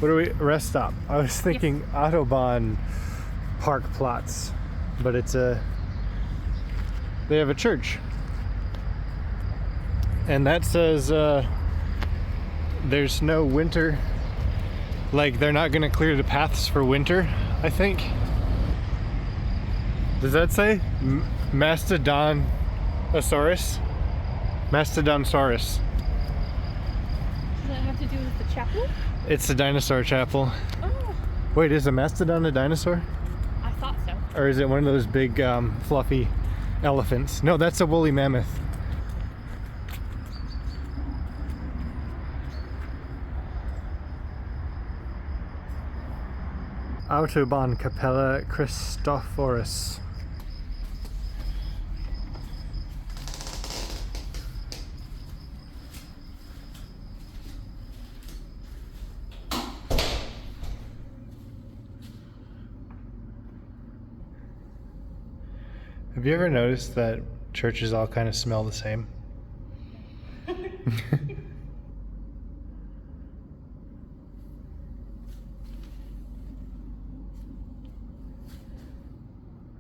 What are we? Rest stop. I was thinking autobahn park plots, but it's they have a church. And that says there's no winter, like they're not gonna clear the paths for winter, I think. Does that say mastodonsaurus? Mastodonsaurus. Does that have to do with the chapel? It's a dinosaur chapel. Oh. Wait, is a mastodon a dinosaur? I thought so. Or is it one of those big fluffy elephants? No, that's a woolly mammoth. Autobahn Capella Christophorus. Have you ever noticed that churches all kind of smell the same?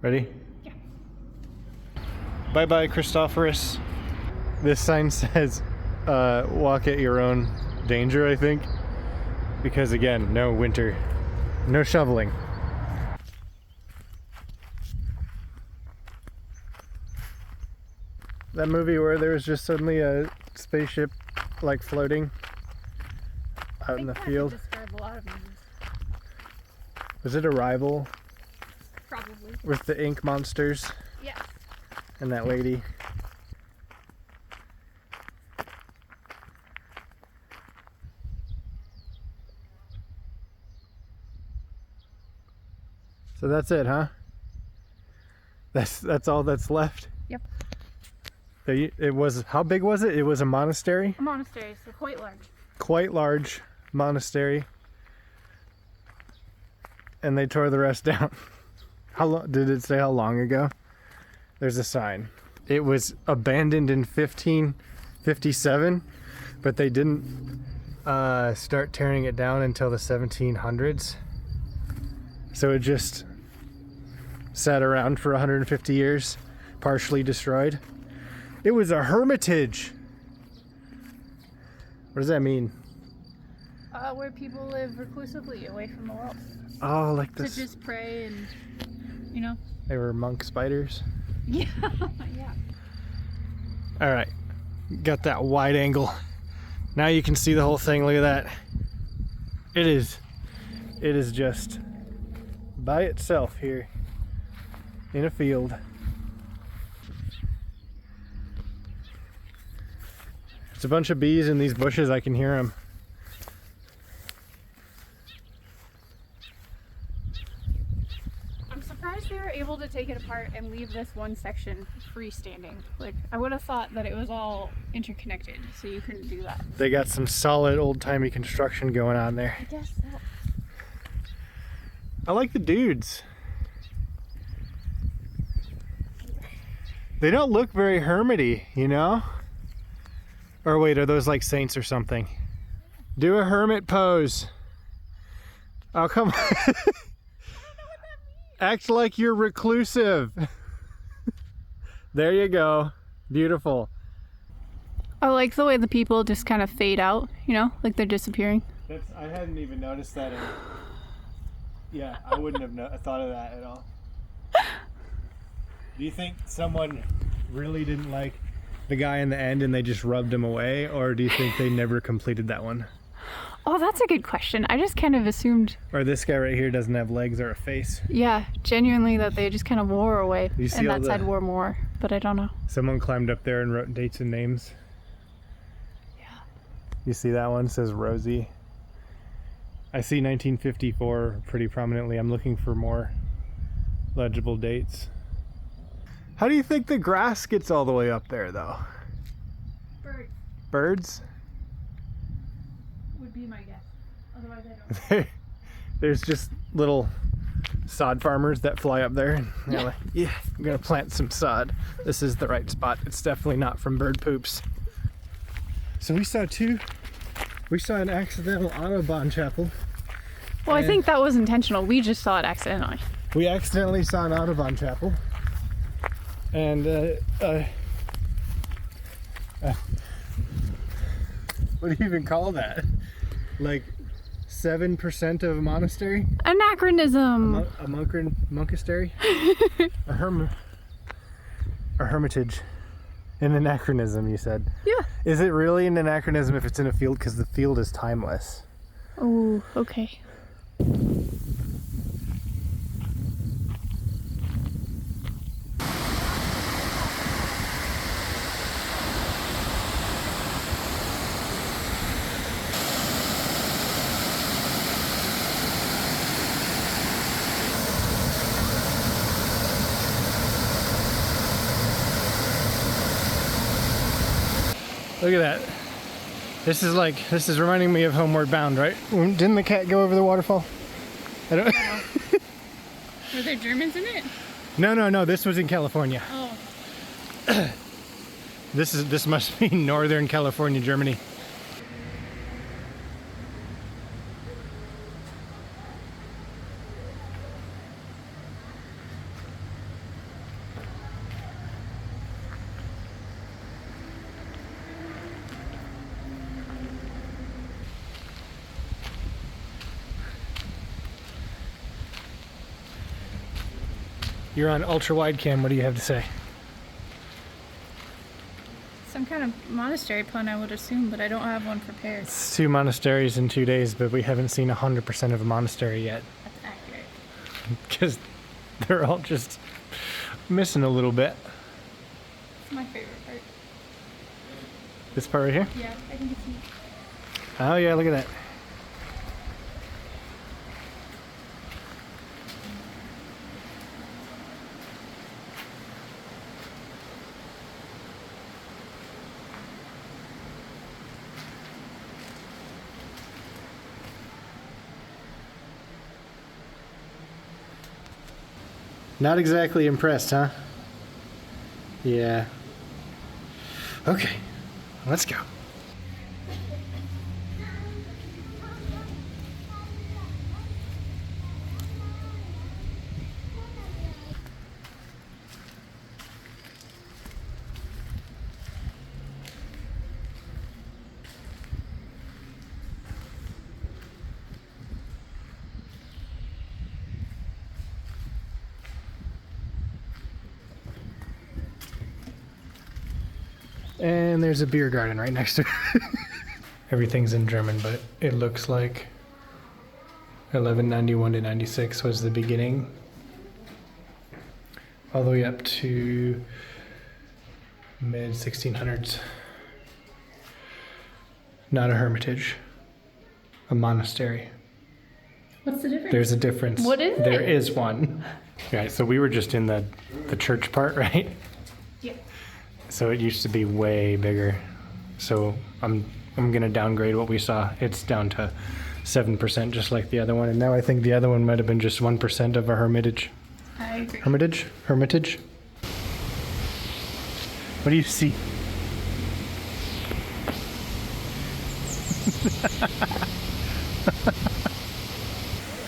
Ready? Yeah. Bye-bye, Christophorus. This sign says, walk at your own danger, I think. Because again, no winter, no shoveling. That movie where there was just suddenly a spaceship like floating out in the field. Describe a lot of movies. Was it Arrival? Probably. With the ink monsters? Yes. And that lady. So that's it, huh? That's all that's left? Yep. It was, how big was it? It was a monastery? A monastery, so quite large. Quite large monastery. And they tore the rest down. How long, did it say how long ago? There's a sign. It was abandoned in 1557, but they didn't start tearing it down until the 1700s. So it just sat around for 150 years, partially destroyed. It was a hermitage. What does that mean? Where people live reclusively, away from the world. Oh, like this. To just pray and, you know. They were monk spiders. Yeah, yeah. All right, got that wide angle. Now you can see the whole thing. Look at that. It is just by itself here in a field. It's a bunch of bees in these bushes. I can hear them. I'm surprised they were able to take it apart and leave this one section freestanding. Like, I would have thought that it was all interconnected, so you couldn't do that. They got some solid old-timey construction going on there. I guess so. I like the dudes. They don't look very hermity, you know? Or wait, are those like saints or something? Do a hermit pose. Oh, come on. I don't know what that means. Act like you're reclusive. There you go. Beautiful. I like the way the people just kind of fade out, you know, like they're disappearing. I hadn't even noticed that. Yeah, I wouldn't have thought of that at all. Do you think someone really didn't like the guy in the end and they just rubbed him away, or do you think they never completed that one? Oh, that's a good question. I just kind of assumed. Or this guy right here doesn't have legs or a face. Yeah, genuinely that they just kind of wore away, You see and all that side wore more, but I don't know. Someone climbed up there and wrote dates and names. Yeah. You see that one? It says Rosie. I see 1954 pretty prominently. I'm looking for more legible dates. How do you think the grass gets all the way up there, though? Birds Birds? would be my guess. Otherwise, I don't know. There's just little sod farmers that fly up there and they're like, yeah, I'm gonna plant some sod. This is the right spot. It's definitely not from bird poops. So we saw an accidental autobahn chapel Well, I think that was intentional. We just saw it accidentally. We accidentally saw an Autobahn chapel. And, what do you even call that? Like 7% of a monastery? Anachronism. A monkastery? A hermitage. An anachronism, you said. Yeah. Is it really an anachronism if it's in a field? Because the field is timeless. Oh, okay. Look at that. This is reminding me of Homeward Bound, right? Didn't the cat go over the waterfall? I don't know. Were there Germans in it? No, this was in California. Oh. This must be Northern California, Germany. You're on ultra wide cam. What do you have to say? Some kind of monastery pun, I would assume, but I don't have one prepared. It's 2 monasteries in 2 days, but we haven't seen 100% of a monastery yet. That's accurate. Because they're all just missing a little bit. It's my favorite part. This part right here? Yeah, I think it's neat. Oh yeah, look at that. Not exactly impressed, huh? Yeah. Okay, let's go. And there's a beer garden right next to it. Everything's in German, but it looks like 1191 to 96 was the beginning. All the way up to mid 1600s. Not a hermitage, a monastery. What's the difference? There's a difference. What is it? There is one. Okay, so we were just in the church part, right? Yeah. So it used to be way bigger. So I'm gonna downgrade what we saw. It's down to 7%, just like the other one. And now I think the other one might have been just 1% of a hermitage. I agree. Hermitage. What do you see?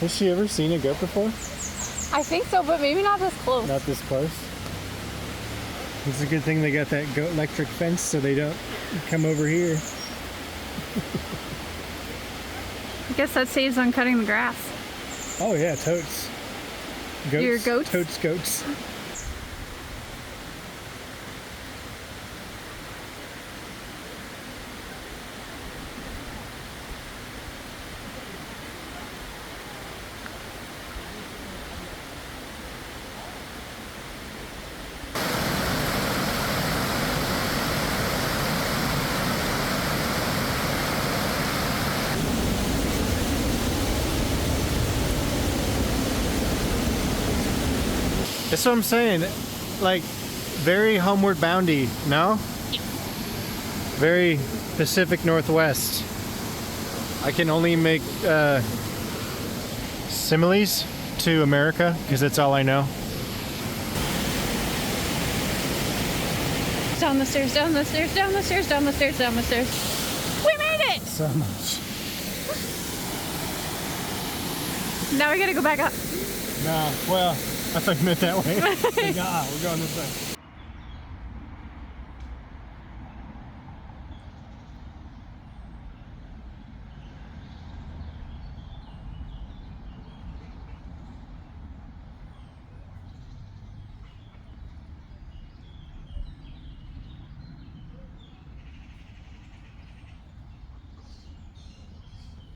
Has she ever seen a goat before? I think so, but maybe not this close. Not this close. It's a good thing they got that goat electric fence so they don't come over here. I guess that saves on cutting the grass. Oh yeah, totes. Goats, Your goats? Totes, goats. That's what I'm saying. Like, very homeward boundy, no? Very Pacific Northwest. I can only make similes to America because that's all I know. Down the stairs, down the stairs, down the stairs, down the stairs, down the stairs. We made it! So much. Now we gotta go back up. No, well, I thought you meant that way. Nah, we're going this way.